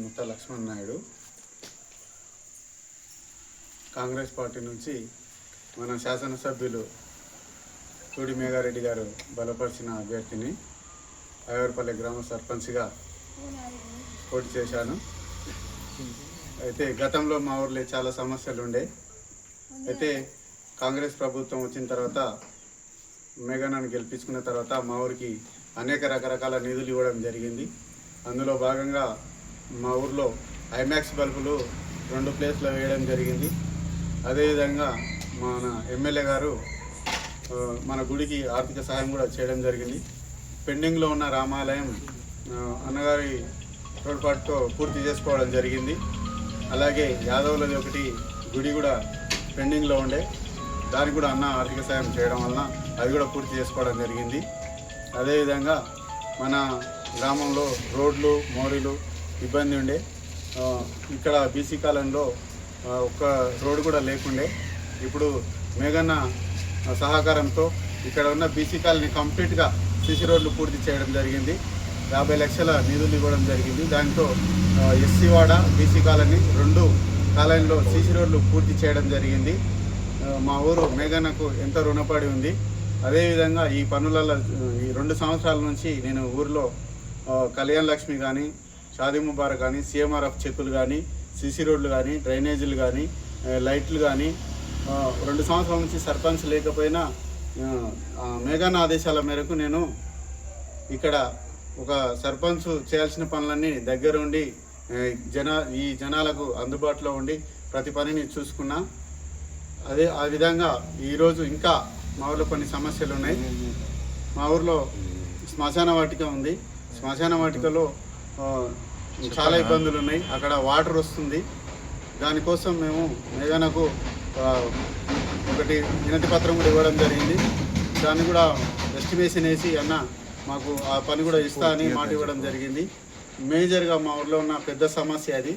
Mutta Laxman Naidu Congress party నుంచి మన శాసనసభ్యులు తూడి మేఘారెడ్డి గారు బలపరిచిన అభ్యర్థిని ఐవర్పల్లి గ్రామ సర్పంచ్గా పోటీ చేశాను. అయితే గతంలో మా ఊర్లో చాలా సమస్యలు ఉండే. అయితే కాంగ్రెస్ ప్రభుత్వం వచ్చిన తర్వాత మేఘనాన్ని గెలిపించుకున్న తర్వాత మా ఊరికి అనేక రకరకాల నిధులు ఇవ్వడం జరిగింది. అందులో భాగంగా మా ఊర్లో ఐమాక్స్ బల్బులు 2 ప్లేస్లో వేయడం జరిగింది. అదేవిధంగా మన ఎమ్మెల్యే గారు మన గుడికి ఆర్థిక సహాయం కూడా చేయడం జరిగింది. పెండింగ్లో ఉన్న రామాలయం అన్నగారి తోడ్పాటుతో పూర్తి చేసుకోవడం జరిగింది. అలాగే యాదవులది ఒకటి గుడి కూడా పెండింగ్లో ఉండే, దానికి కూడా అన్న ఆర్థిక సాయం చేయడం వలన అది కూడా పూర్తి చేసుకోవడం జరిగింది. అదేవిధంగా మన గ్రామంలో రోడ్లు మోరీలు ఇబ్బంది ఉండే. ఇక్కడ బీసీ కాలంలో ఒక్క రోడ్డు కూడా లేకుండే. ఇప్పుడు మేఘన్న సహకారంతో ఇక్కడ ఉన్న బీసీ కాలనీ కంప్లీట్గా సీసీ రోడ్లు పూర్తి చేయడం జరిగింది. 50 లక్షల నిధులు ఇవ్వడం జరిగింది. దాంతో ఎస్సీ వాడ బీసీ కాలనీ 2 కాలనీలో సీసీ రోడ్లు పూర్తి చేయడం జరిగింది. మా ఊరు మేఘన్నకు ఎంతో రుణపడి ఉంది. అదేవిధంగా ఈ పనులలో ఈ 2 సంవత్సరాల నుంచి నేను ఊరిలో కళ్యాణ లక్ష్మి కానీ, షాదీ ముబారక్ కానీ, సిఎంఆర్ఎఫ్ చెక్కులు కానీ, సీసీ రోడ్లు కానీ, డ్రైనేజీలు కానీ, లైట్లు కానీ 2 సంవత్సరాల నుంచి సర్పంచ్ లేకపోయినా మేఘన్న ఆదేశాల మేరకు నేను ఇక్కడ ఒక సర్పంచ్ చేయాల్సిన పనులన్నీ దగ్గరుండి ఈ జనాలకు అందుబాటులో ఉండి ప్రతి పనిని చూసుకున్నా. ఆ విధంగా ఈరోజు ఇంకా మా ఊర్లో కొన్ని సమస్యలు ఉన్నాయి. మా ఊర్లో శ్మశాన వాటిక ఉంది. శ్మశాన వాటికలో చాలా ఇబ్బందులు ఉన్నాయి. అక్కడ వాటర్ వస్తుంది. దానికోసం మేము మేఘనకు ఒకటి వినతి పత్రం కూడా ఇవ్వడం జరిగింది. దాన్ని కూడా ఎస్టిమేషన్ వేసి అన్న మాకు ఆ పని కూడా ఇస్తా అని మాట ఇవ్వడం జరిగింది. మేజర్గా మా ఊర్లో ఉన్న పెద్ద సమస్య అది.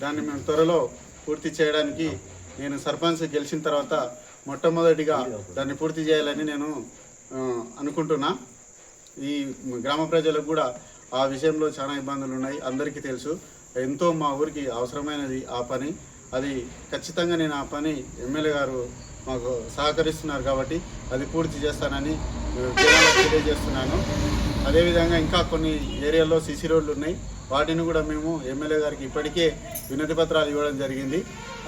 దాన్ని మేము త్వరలో పూర్తి చేయడానికి నేను సర్పంచ్ గెలిచిన తర్వాత మొట్టమొదటిగా దాన్ని పూర్తి చేయాలని నేను అనుకుంటున్నా. ఈ గ్రామ ప్రజలకు కూడా ఆ విషయంలో చాలా ఇబ్బందులు ఉన్నాయి, అందరికీ తెలుసు. ఎంతో మా ఊరికి అవసరమైనది ఆ పని. అది ఖచ్చితంగా నేను ఆ పని ఎమ్మెల్యే గారు మాకు సహకరిస్తున్నారు కాబట్టి అది పూర్తి చేస్తానని జనాలకు తెలియజేస్తున్నాను. అదేవిధంగా ఇంకా కొన్ని ఏరియాల్లో సీసీ రోడ్లు ఉన్నాయి. వాటిని కూడా మేము ఎమ్మెల్యే గారికి ఇప్పటికే వినతి పత్రాలు ఇవ్వడం జరిగింది.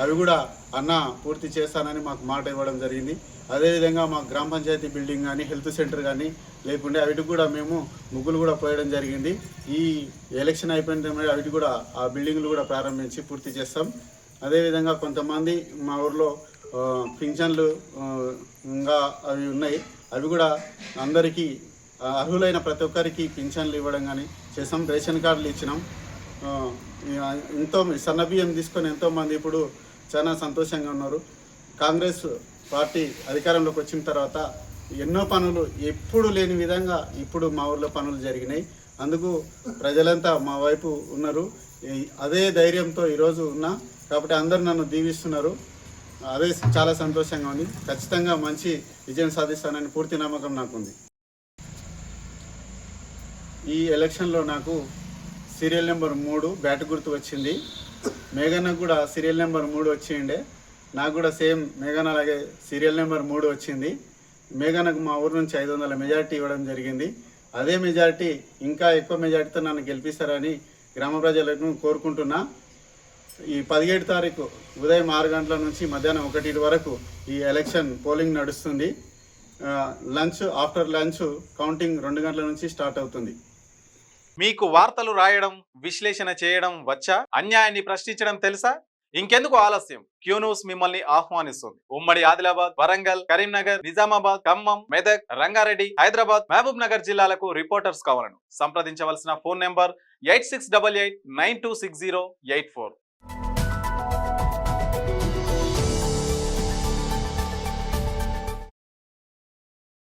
అవి కూడా అన్న పూర్తి చేస్తానని మాకు మాట ఇవ్వడం జరిగింది. అదేవిధంగా మా గ్రామ పంచాయతీ బిల్డింగ్ కానీ, హెల్త్ సెంటర్ కానీ లేకుంటే అవిటికి కూడా మేము ముగ్గులు కూడా పోయడం జరిగింది. ఈ ఎలక్షన్ అయిపోయిన టైంలో అవిటి కూడా ఆ బిల్డింగ్లు కూడా ప్రారంభించి పూర్తి చేస్తాం. అదేవిధంగా కొంతమంది మా ఊర్లో పింఛన్లు ఇంకా అవి ఉన్నాయి. అవి కూడా అందరికీ అర్హులైన ప్రతి ఒక్కరికి పింఛన్లు ఇవ్వడం కానీ చేసాం. రేషన్ కార్డులు ఇచ్చినాం. ఎంతో సన్నబియ్యం తీసుకొని ఎంతోమంది ఇప్పుడు చాలా సంతోషంగా ఉన్నారు. కాంగ్రెస్ పార్టీ అధికారంలోకి వచ్చిన తర్వాత ఎన్నో పనులు ఎప్పుడు లేని విధంగా ఇప్పుడు మా ఊర్లో పనులు జరిగినాయి. అందుకు ప్రజలంతా మా వైపు ఉన్నారు. అదే ధైర్యంతో ఈరోజు ఉన్నా కాబట్టి అందరూ నన్ను దీవిస్తున్నారు. అదే చాలా సంతోషంగా ఉంది. ఖచ్చితంగా మంచి విజయం సాధిస్తానని పూర్తి నమ్మకం నాకుంది. ఈ ఎలక్షన్లో నాకు సీరియల్ నెంబర్ 3 బ్యాట్ గుర్తు వచ్చింది. మేఘనకు కూడా సీరియల్ నెంబర్ 3 వచ్చిండే. నాకు కూడా సేమ్ మేఘన అలాగే సీరియల్ నెంబర్ 3 వచ్చింది. మేఘనకు మా ఊరు నుంచి 500 మెజార్టీ ఇవ్వడం జరిగింది. అదే మెజార్టీ ఇంకా ఎక్కువ మెజార్టీతో నన్ను గెలిపిస్తారని గ్రామ ప్రజలను కోరుకుంటున్నా. ఈ 17 తారీఖు ఉదయం 6 గంటల నుంచి మధ్యాహ్నం 1 వరకు ఈ ఎలక్షన్ పోలింగ్ నడుస్తుంది. ఆఫ్టర్ లంచ్ కౌంటింగ్ 2 గంటల నుంచి స్టార్ట్ అవుతుంది. మీకు వార్తలు రాయడం, విశ్లేషణ చేయడం వచ్చా? అన్యాయాన్ని ప్రశ్నించడం తెలుసా? ఇంకెందుకు ఆలస్యం? క్యూ న్యూస్ మిమ్మల్ని ఆహ్వానిస్తుంది. ఉమ్మడి ఆదిలాబాద్, వరంగల్, కరీంనగర్, నిజామాబాద్, ఖమ్మం, మెదక్, రంగారెడ్డి, హైదరాబాద్, మహబూబ్ నగర్ జిల్లాలకు రిపోర్టర్స్ కావాలను సంప్రదించవలసిన ఫోన్ నెంబర్ 8688926084.